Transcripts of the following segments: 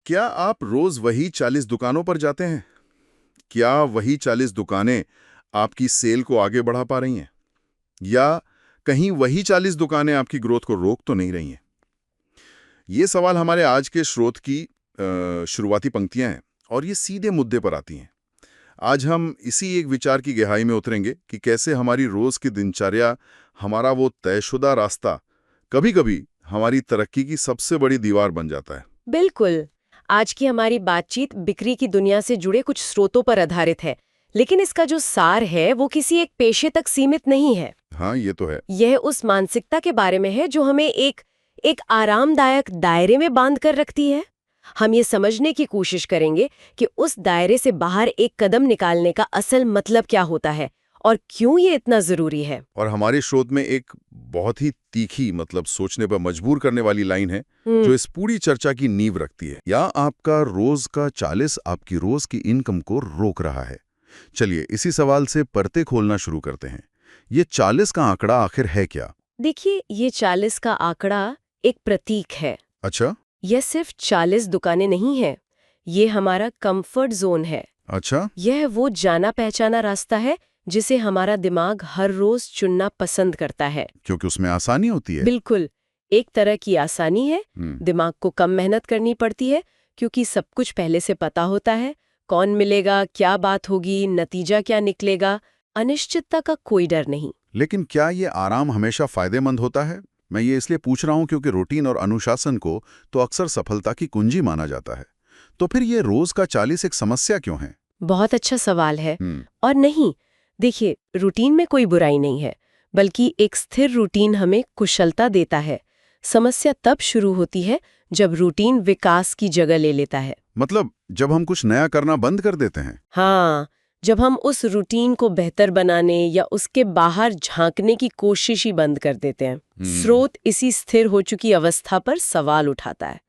क्या आप रोज वही 40 दुकानों पर जाते हैं? क्या वही 40 दुकानें आपकी सेल को आगे बढ़ा पा रही हैं? या कहीं वही 40 दुकानें आपकी ग्रोथ को रोक तो नहीं रही हैं? ये सवाल हमारे आज के स्रोत की शुरुआती पंक्तियां हैं और ये सीधे मुद्दे पर आती हैं। आज हम इसी एक विचार की गहराई में उतरेंगे कि कैसे हमारी रोज की दिनचर्या, हमारा वो तयशुदा रास्ता, कभी-कभी हमारी तरक्की की सबसे बड़ी दीवार बन जाता है। बिल्कुल। आज की हमारी बातचीत बिक्री की दुनिया से जुड़े कुछ स्रोतों पर आधारित है, लेकिन इसका जो सार है वो किसी एक पेशे तक सीमित नहीं है। हाँ, ये तो है। यह उस मानसिकता के बारे में है जो हमें एक आरामदायक दायरे में बांध कर रखती है। हम ये समझने की कोशिश करेंगे कि उस दायरे से बाहर एक कदम निकालने का असल मतलब क्या होता है और क्यों ये इतना जरूरी है। और हमारे शोध में एक बहुत ही तीखी, मतलब सोचने पर मजबूर करने वाली लाइन है जो इस पूरी चर्चा की नींव रखती है। या आपका रोज का 40 आपकी रोज की इनकम को रोक रहा है? चलिए इसी सवाल से परते खोलना शुरू करते हैं। ये 40 का आंकड़ा आखिर है क्या? देखिए, ये 40 का आंकड़ा एक प्रतीक है। अच्छा। यह सिर्फ 40 दुकानें नहीं है, ये हमारा कंफर्ट जोन है। अच्छा। यह वो जाना पहचाना रास्ता है जिसे हमारा दिमाग हर रोज चुनना पसंद करता है। क्योंकि उसमें आसानी होती है। बिल्कुल, एक तरह की आसानी है। हम्म। दिमाग को कम मेहनत करनी पड़ती है क्योंकि सब कुछ पहले से पता होता है। कौन मिलेगा, क्या बात होगी, नतीजा क्या निकलेगा, अनिश्चितता का कोई डर नहीं। लेकिन क्या ये आराम हमेशा फायदेमंद होता है? मैं ये इसलिए पूछ रहा हूं क्योंकि रूटीन और अनुशासन को तो अक्सर सफलता की कुंजी माना जाता है। तो फिर ये रोज का 40 एक समस्या क्यों है? बहुत अच्छा सवाल है। और नहीं, देखिए, रूटीन में कोई बुराई नहीं है, बल्कि एक स्थिर रूटीन हमें कुशलता देता है। समस्या तब शुरू होती है जब रूटीन विकास की जगह ले लेता है। मतलब जब हम कुछ नया करना बंद कर देते हैं। हाँ, जब हम उस रूटीन को बेहतर बनाने या उसके बाहर झांकने की कोशिश ही बंद कर देते हैं। स्रोत इसी स्थिर हो चुकी अवस्था पर सवाल उठाता है।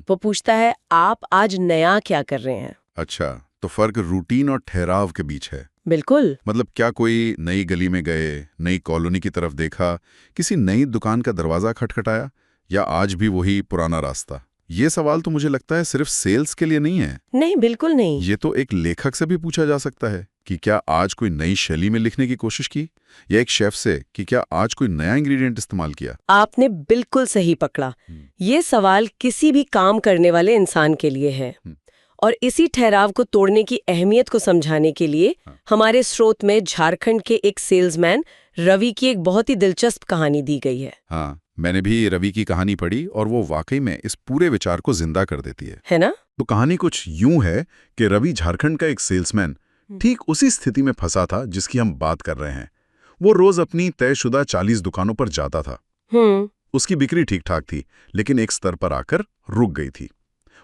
वो पूछता है, आप आज नया क्या कर रहे हैं? अच्छा, तो फर्क रूटीन और ठहराव के बीच है। बिल्कुल। मतलब क्या कोई नई गली में गए, नई कॉलोनी की तरफ देखा, किसी नई दुकान का दरवाजा खटखटाया, या आज भी वही पुराना रास्ता? ये सवाल तो मुझे लगता है सिर्फ सेल्स के लिए नहीं है। नहीं, बिल्कुल नहीं। ये तो एक लेखक से भी पूछा जा सकता है कि क्या आज कोई नई शैली में लिखने की कोशिश की, या एक शेफ से कि क्या आज कोई नया इंग्रेडिएंट इस्तेमाल किया। आपने बिल्कुल सही पकड़ा। ये सवाल किसी भी काम करने वाले इंसान के लिए है। और इसी ठहराव को तोड़ने की अहमियत को समझाने के लिए हमारे स्रोत में झारखंड के एक सेल्समैन रवि की एक बहुत ही दिलचस्प कहानी दी गई है। हाँ, मैंने भी रवि की कहानी पढ़ी और वो वाकई में इस पूरे विचार को जिंदा कर देती है ना? तो कहानी कुछ यूं है कि रवि झारखंड का एक सेल्समैन ठीक उसी स्थिति में फंसा था जिसकी हम बात कर रहे हैं। वो रोज अपनी तयशुदा 40 दुकानों पर जाता था। उसकी बिक्री ठीक ठाक थी, लेकिन एक स्तर पर आकर रुक गई थी।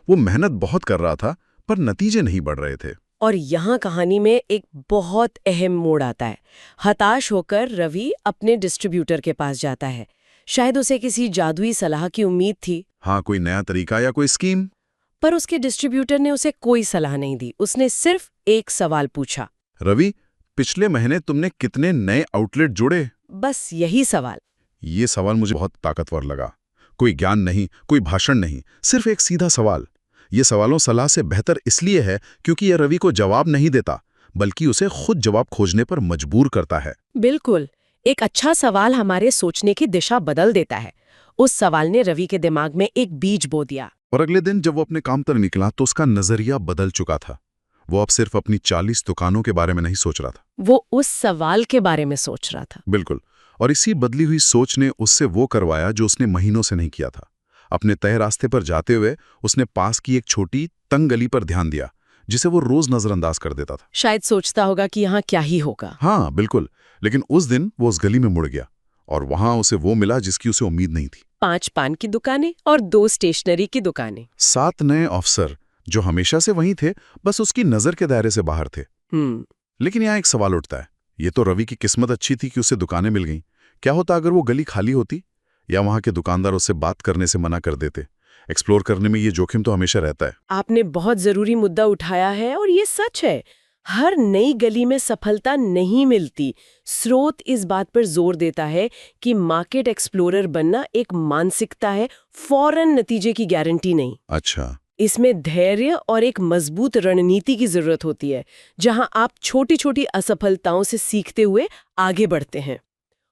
वो मेहनत बहुत कर रहा था, पर नतीजे नहीं बढ़ रहे थे। और यहाँ कहानी में एक बहुत अहम मोड़ आता है। हताश होकर रवि अपने डिस्ट्रीब्यूटर के पास जाता है। शायद उसे किसी जादुई सलाह की उम्मीद थी। हाँ, कोई नया तरीका या कोई स्कीम। पर उसके डिस्ट्रीब्यूटर ने उसे कोई सलाह नहीं दी। उसने सिर्फ एक सवाल पूछा, रवि, पिछले महीने तुमने कितने नए आउटलेट जोड़े? बस यही सवाल। ये सवाल मुझे बहुत ताकतवर लगा। कोई ज्ञान नहीं, कोई भाषण नहीं, सिर्फ एक सीधा सवाल। ये सवालों सलाह से बेहतर इसलिए है क्योंकि यह रवि को जवाब नहीं देता, बल्कि उसे खुद जवाब खोजने पर मजबूर करता है। बिल्कुल, एक अच्छा सवाल हमारे सोचने की दिशा बदल देता है। उस सवाल ने रवि के दिमाग में एक बीज बो दिया। और अगले दिन जब वो अपने काम पर निकला तो उसका नजरिया बदल चुका था। वो अब सिर्फ अपनी 40 दुकानों के बारे में नहीं सोच रहा था, वो उस सवाल के बारे में सोच रहा था। बिल्कुल। और इसी बदली हुई सोच ने उससे वो करवाया जो उसने महीनों से नहीं किया था। अपने तय रास्ते पर जाते हुए उसने पास की एक छोटी तंग गली पर ध्यान दिया, जिसे वो रोज नजरअंदाज कर देता था। शायद सोचता होगा कि यहाँ क्या ही होगा। हाँ, बिल्कुल। लेकिन उस दिन वो उस गली में मुड़ गया और वहां उसे वो मिला जिसकी उसे उम्मीद नहीं थी। 5 पान की दुकानें और 2 स्टेशनरी की दुकानें। 7 नए अफसर जो हमेशा से वहीं थे, बस उसकी नजर के दायरे से बाहर थे। लेकिन यहाँ एक सवाल उठता है, ये तो रवि की किस्मत अच्छी थी कि उसे दुकानें मिल गईं। क्या होता अगर वो गली खाली होती, या वहां के दुकानदार उससे बात करने से मना कर देते? एक्सप्लोर करने में ये जोखिम तो हमेशा रहता है। आपने बहुत जरूरी मुद्दा उठाया है और ये सच है। हर नई गली में सफलता नहीं मिलती। स्रोत इस बात पर जोर देता है कि मार्केट एक्सप्लोरर बनना एक मानसिकता है, फौरन नतीजे की गारंटी नहीं। अच्छा, इसमें धैर्य और एक मजबूत रणनीति की जरूरत होती है, जहां आप छोटी छोटी असफलताओं से सीखते हुए आगे बढ़ते हैं।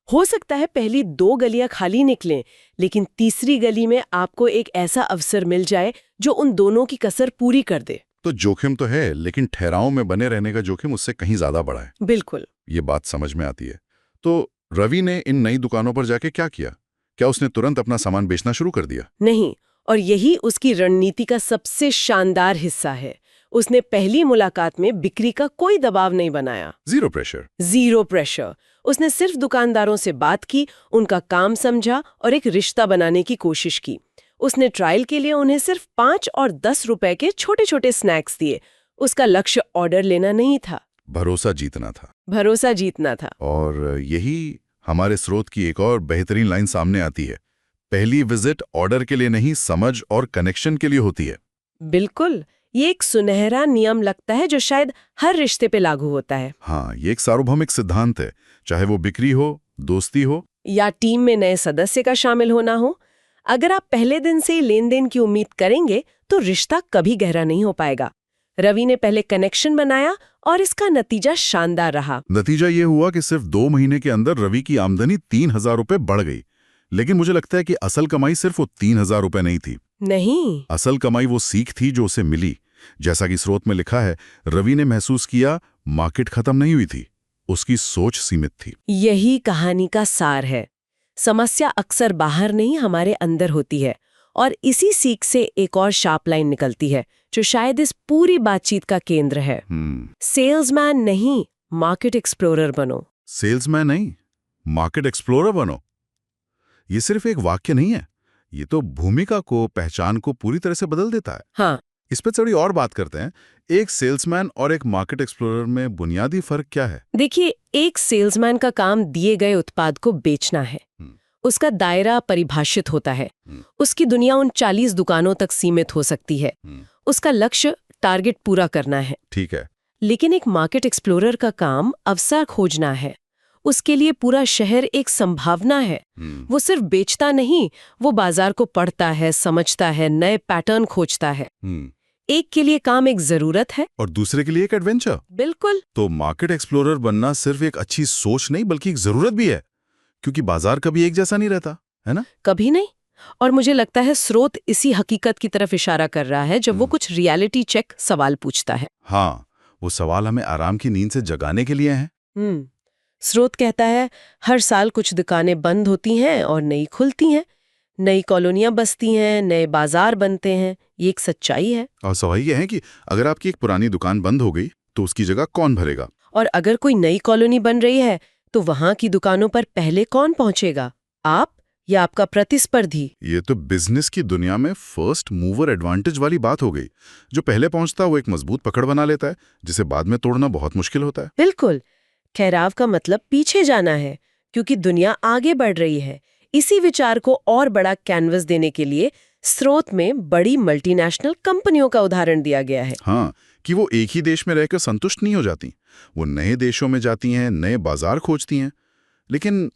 हो सकता है पहली 2 गलियां खाली निकलें, लेकिन तीसरी गली में आपको एक ऐसा अवसर मिल जाए जो उन दोनों की कसर पूरी कर दे। तो जोखिम तो है, लेकिन ठहराव में बने रहने का जोखिम उससे कहीं ज्यादा बड़ा है। बिल्कुल। ये बात समझ में आती है। तो रवि ने इन नई दुकानों पर जाके क्या किया? क्या उसने तुरंत अपना सामान बेचना शुरू कर दिया? नहीं, और यही उसकी रणनीति का सबसे शानदार हिस्सा है। उसने पहली मुलाकात में बिक्री का कोई दबाव नहीं बनाया। Zero pressure. Zero pressure. उसने सिर्फ दुकानदारों से बात की, उनका काम समझा और एक रिश्ता बनाने की कोशिश की। उसने ट्रायल के लिए उन्हें सिर्फ 5 और 10 रुपए के छोटे छोटे स्नैक्स दिए। उसका लक्ष्य ऑर्डर लेना नहीं था, भरोसा जीतना था। भरोसा जीतना था। और यही हमारे स्रोत की एक और बेहतरीन लाइन सामने आती है। पहली विजिट ऑर्डर के लिए नहीं, समझ और कनेक्शन के लिए होती है। बिल्कुल। ये एक सुनहरा नियम लगता है जो शायद हर रिश्ते पे लागू होता है। हाँ, ये एक सार्वभौमिक सिद्धांत है, चाहे वो बिक्री हो, दोस्ती हो या टीम में नए सदस्य का शामिल होना हो। अगर आप पहले दिन से ही लेन देन की उम्मीद करेंगे तो रिश्ता कभी गहरा नहीं हो पाएगा। रवि ने पहले कनेक्शन बनाया और इसका नतीजा शानदार रहा। नतीजा ये हुआ कि सिर्फ 2 महीने के अंदर रवि की आमदनी 3,000 रुपए बढ़ गई। लेकिन मुझे लगता है कि असल कमाई सिर्फ वो 3,000 रुपए नहीं थी। नहीं, असल कमाई वो सीख थी जो उसे मिली। जैसा कि स्रोत में लिखा है, रवि ने महसूस किया मार्केट खत्म नहीं हुई थी, उसकी सोच सीमित थी। यही कहानी का सार है। समस्या अक्सर बाहर नहीं, हमारे अंदर होती है। और इसी सीख से एक और शार्प लाइन निकलती है जो शायद इस पूरी बातचीत का केंद्र है। सेल्समैन नहीं, मार्केट एक्सप्लोरर बनो। सेल्समैन नहीं, मार्केट एक्सप्लोरर बनो। ये सिर्फ एक वाक्य नहीं है, ये तो भूमिका को, पहचान को पूरी तरह से बदल देता है। हाँ, इस पर थोड़ी और बात करते हैं। एक सेल्समैन और एक मार्केट एक्सप्लोरर में बुनियादी फर्क क्या है? देखिए, एक सेल्समैन का काम दिए गए उत्पाद को बेचना है। उसका दायरा परिभाषित होता है। उसकी दुनिया उन 40 दुकानों तक सीमित हो सकती है। उसका लक्ष्य टारगेट पूरा करना है। ठीक है। लेकिन एक मार्केट एक्सप्लोरर का काम अवसर खोजना है। उसके लिए पूरा शहर एक संभावना है। वो सिर्फ बेचता नहीं, वो बाजार को पढ़ता है, समझता है, नए पैटर्न खोजता है। एक के लिए काम एक जरूरत है और दूसरे के लिए एक एडवेंचर। बिल्कुल। तो मार्केट एक्सप्लोरर बनना सिर्फ एक अच्छी सोच नहीं, बल्कि एक जरूरत भी है, क्योंकि बाजार कभी एक जैसा नहीं रहता, है ना? कभी नहीं। और मुझे लगता है स्रोत इसी हकीकत की तरफ इशारा कर रहा है जब वो कुछ रियलिटी चेक सवाल पूछता है। हाँ, वो सवाल हमें आराम की नींद से जगाने के लिए हैं। स्रोत कहता है, हर साल कुछ दुकानें बंद होती हैं और नई खुलती हैं, नई कॉलोनियां बसती हैं, नए बाजार बनते हैं। ये एक सच्चाई है। और सवाल ये है कि अगर आपकी एक पुरानी दुकान बंद हो गई तो उसकी जगह कौन भरेगा? और अगर कोई नई कॉलोनी बन रही है तो वहां की दुकानों पर पहले कौन पहुंचेगा, आप या आपका प्रतिस्पर्धी? ये तो बिजनेस की दुनिया में फर्स्ट मूवर एडवांटेज वाली बात हो गई। जो पहले पहुंचता है वो एक मजबूत पकड़ बना लेता है, जिसे बाद में तोड़ना बहुत मुश्किल होता है। बिल्कुल। ठहराव का मतलब पीछे जाना है, क्योंकि दुनिया आगे बढ़ रही है। इसी विचार को और बड़ा कैनवस देने के लिए स्रोत में बड़ी मल्टीनेशनल कंपनियों का उदाहरण दिया गया है। हाँ, कि वो एक ही देश में रहकर संतुष्ट नहीं हो जाती, वो नए देशों में जाती हैं, नए बाजार खोजती हैं। लेकिन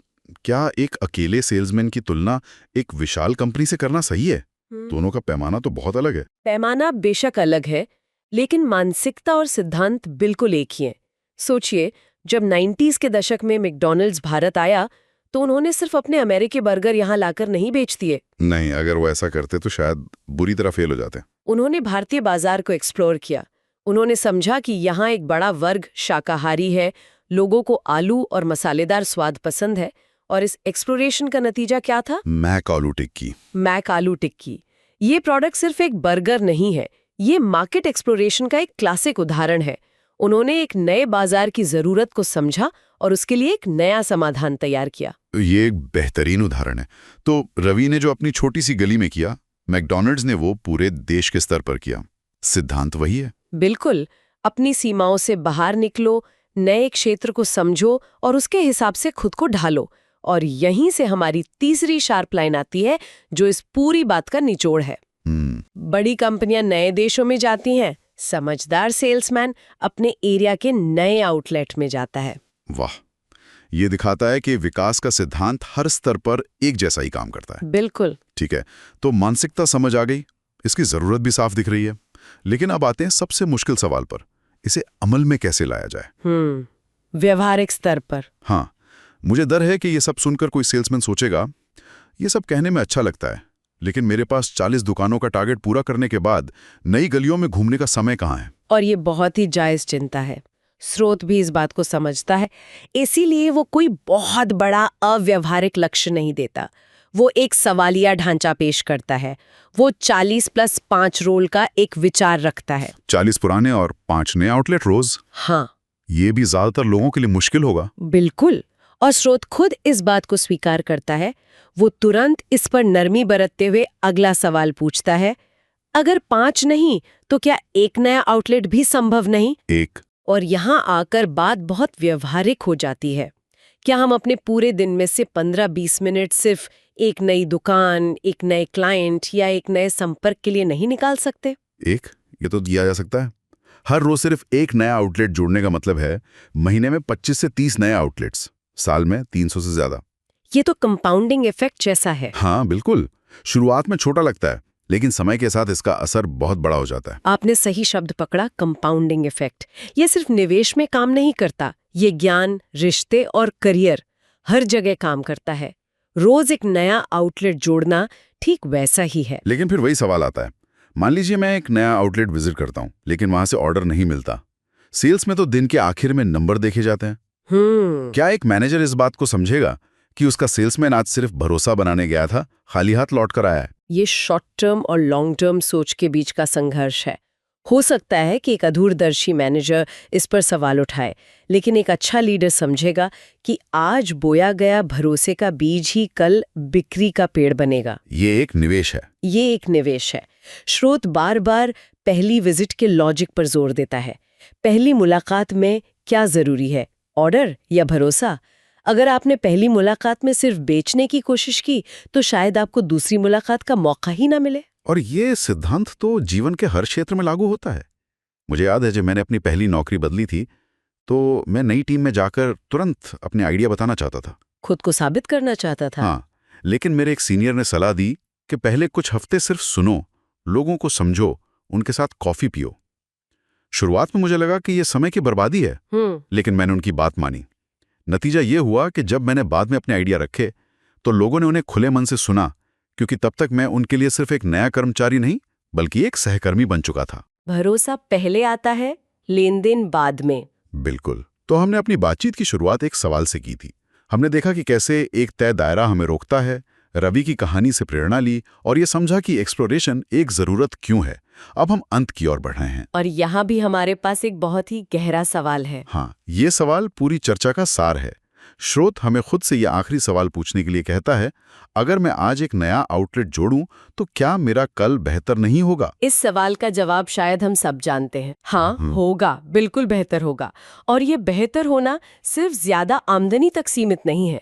क्या एक अकेले सेल्समैन की तुलना एक विशाल कंपनी से करना सही है? दोनों का पैमाना तो बहुत अलग है। पैमाना बेशक अलग है, लेकिन मानसिकता और सिद्धांत बिल्कुल एक ही हैं। सोचिए, जब 90s के दशक में मैकडॉनल्ड्स भारत आया तो उन्होंने सिर्फ अपने अमेरिकी बर्गर यहाँ लाकर नहीं बेच दिए। नहीं, अगर वो ऐसा करते तो शायद बुरी तरह फेल हो जाते। उन्होंने भारतीय बाजार को एक्सप्लोर किया। उन्होंने समझा कि यहाँ एक बड़ा वर्ग शाकाहारी है, लोगों को आलू और मसालेदार स्वाद पसंद है। और इस एक्सप्लोरेशन का नतीजा क्या था? मैक आलू टिक्की। मैक आलू टिक्की। ये प्रोडक्ट सिर्फ एक बर्गर नहीं है, ये मार्केट एक्सप्लोरेशन का एक क्लासिक उदाहरण है। उन्होंने एक नए बाजार की जरूरत को समझा और उसके लिए एक नया समाधान तैयार किया। ये एक बेहतरीन उदाहरण है। तो रवि ने जो अपनी छोटी सी गली में किया, मैकडॉनल्ड्स ने वो पूरे देश के स्तर पर किया। सिद्धांत वही है। बिल्कुल। अपनी सीमाओं से बाहर निकलो, नए क्षेत्र को समझो और उसके हिसाब से खुद को ढालो। और यहीं से हमारी तीसरी शार्प लाइन आती है जो इस पूरी बात का निचोड़ है। बड़ी कंपनियां नए देशों में जाती हैं, समझदार सेल्समैन अपने एरिया के नए आउटलेट में जाता है। वाह, ये दिखाता है कि विकास का सिद्धांत हर स्तर पर एक जैसा ही काम करता है। बिल्कुल। ठीक है, तो मानसिकता समझ आ गई, इसकी ज़रूरत भी साफ दिख रही है। लेकिन अब आते हैं सबसे मुश्किल सवाल पर, इसे अमल में कैसे लाया जाए? व्यवहारिक स्तर पर। हाँ, मुझे डर है कि ये सब सुनकर कोई सेल्समैन सोचेगा, ये सब कहने में अच्छा लगता है, लेकिन मेरे पास 40 दुकानों का टारगेट पूरा करने के बाद नई गलियों में घूमने का समय कहाँ है? और ये बहुत ही जायज़ चिंता है। स्रोत भी इस बात को समझता है, इसीलिए वो कोई बहुत बड़ा अव्यवहारिक लक्ष्य नहीं देता। वो एक सवालिया ढांचा पेश करता है। वो 40 + 5 रोल का एक विचार रखता है। 40 पुराने और 5 नए आउटलेट रोज? हाँ, ये भी ज्यादातर लोगों के लिए मुश्किल होगा। बिल्कुल। और स्रोत खुद इस बात को स्वीकार करता है। वो तुरंत इस पर नरमी बरतते हुए अगला सवाल पूछता है, अगर 5 नहीं तो क्या एक नया आउटलेट भी संभव नहीं? एक। और यहाँ आकर बात बहुत व्यवहारिक हो जाती है। क्या हम अपने पूरे दिन में से 15-20 मिनट सिर्फ एक नई दुकान, एक नए क्लाइंट या एक नए संपर्क के लिए नहीं निकाल सकते? एक, ये तो दिया जा सकता है। हर रोज सिर्फ एक नया आउटलेट जोड़ने का मतलब है महीने में 25 से 30 नए आउटलेट्स, साल में 300 से ज्यादा। ये तो कंपाउंडिंग इफेक्ट जैसा है। हाँ बिल्कुल, शुरुआत में छोटा लगता है, लेकिन समय के साथ इसका असर बहुत बड़ा हो जाता है। आपने सही शब्द पकड़ा, कंपाउंडिंग इफेक्ट। ये सिर्फ निवेश में काम नहीं करता, ये ज्ञान, रिश्ते और करियर हर जगह काम करता है। रोज एक नया आउटलेट जोड़ना ठीक वैसा ही है। लेकिन फिर वही सवाल आता है, मान लीजिए मैं एक नया आउटलेट विजिट करता हूँ, लेकिन वहां से ऑर्डर नहीं मिलता। सेल्स में तो दिन के आखिर में नंबर देखे जाते हैं। क्या एक मैनेजर इस बात को समझेगा कि उसका सेल्समैन आज सिर्फ भरोसा बनाने गया था, खाली हाथ लौट कर आया है? ये शॉर्ट टर्म और लॉन्ग टर्म सोच के बीच का संघर्ष है। हो सकता है कि एक अधूरदर्शी मैनेजर इस पर सवाल उठाए, लेकिन एक अच्छा लीडर समझेगा कि आज बोया गया भरोसे का बीज ही कल बिक्री का पेड़ बनेगा। ये एक निवेश है। ये एक निवेश है। स्रोत बार बार पहली विजिट के लॉजिक पर जोर देता है। पहली मुलाकात में क्या जरूरी है, ऑर्डर या भरोसा? अगर आपने पहली मुलाकात में सिर्फ बेचने की कोशिश की तो शायद आपको दूसरी मुलाकात का मौका ही ना मिले। और ये सिद्धांत तो जीवन के हर क्षेत्र में लागू होता है। मुझे याद है जब मैंने अपनी पहली नौकरी बदली थी, तो मैं नई टीम में जाकर तुरंत अपने आइडिया बताना चाहता था, खुद को साबित करना चाहता था। हाँ, लेकिन मेरे एक सीनियर ने सलाह दी कि पहले कुछ हफ्ते सिर्फ सुनो, लोगों को समझो, उनके साथ कॉफी पियो। शुरुआत में मुझे लगा कि यह समय की बर्बादी है, लेकिन मैंने उनकी बात मानी। नतीजा ये हुआ कि जब मैंने बाद में अपने आइडिया रखे तो लोगों ने उन्हें खुले मन से सुना, क्योंकि तब तक मैं उनके लिए सिर्फ एक नया कर्मचारी नहीं बल्कि एक सहकर्मी बन चुका था। भरोसा पहले आता है, लेन देन बाद में। बिल्कुल। तो हमने अपनी बातचीत की शुरुआत एक सवाल से की थी। हमने देखा कि कैसे एक तय दायरा हमें रोकता है, रवि की कहानी से प्रेरणा ली और ये समझा कि एक्सप्लोरेशन एक जरूरत क्यों है। अब हम अंत की ओर बढ़ रहे हैं। और यहाँ भी हमारे पास एक बहुत ही गहरा सवाल है। हाँ, ये सवाल पूरी चर्चा का सार है। स्रोत हमें खुद से यह आखिरी सवाल पूछने के लिए कहता है, अगर मैं आज एक नया आउटलेट जोड़ूं तो क्या मेरा कल बेहतर नहीं होगा? इस सवाल का जवाब शायद हम सब जानते हैं। हाँ, होगा, बिल्कुल बेहतर होगा। और ये बेहतर होना सिर्फ ज्यादा आमदनी तक सीमित नहीं है।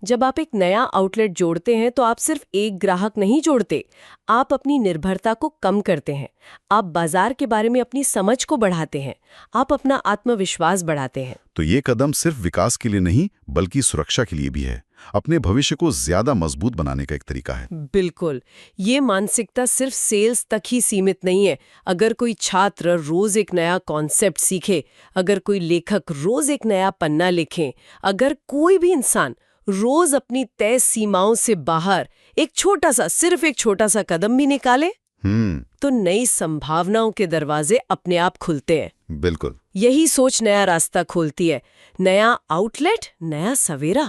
जब आप एक नया आउटलेट जोड़ते हैं तो आप सिर्फ एक ग्राहक नहीं जोड़ते, आप अपनी निर्भरता को कम करते हैं, आप बाजार के बारे में अपनी समझ को बढ़ाते हैं, आप अपना आत्मविश्वास बढ़ाते हैं। तो ये कदम सिर्फ विकास के लिए नहीं बल्कि सुरक्षा के लिए भी है, अपने भविष्य को ज्यादा मजबूत बनाने का एक तरीका है। बिल्कुल। ये मानसिकता सिर्फ सेल्स तक ही सीमित नहीं है। अगर कोई छात्र रोज एक नया कॉन्सेप्ट सीखे, अगर कोई लेखक रोज एक नया पन्ना लिखे, अगर कोई भी इंसान रोज अपनी तय सीमाओं से बाहर सिर्फ एक छोटा सा कदम भी निकाले, तो नई संभावनाओं के दरवाजे अपने आप खुलते हैं। बिल्कुल। यही सोच नया रास्ता खोलती है, नया आउटलेट, नया सवेरा।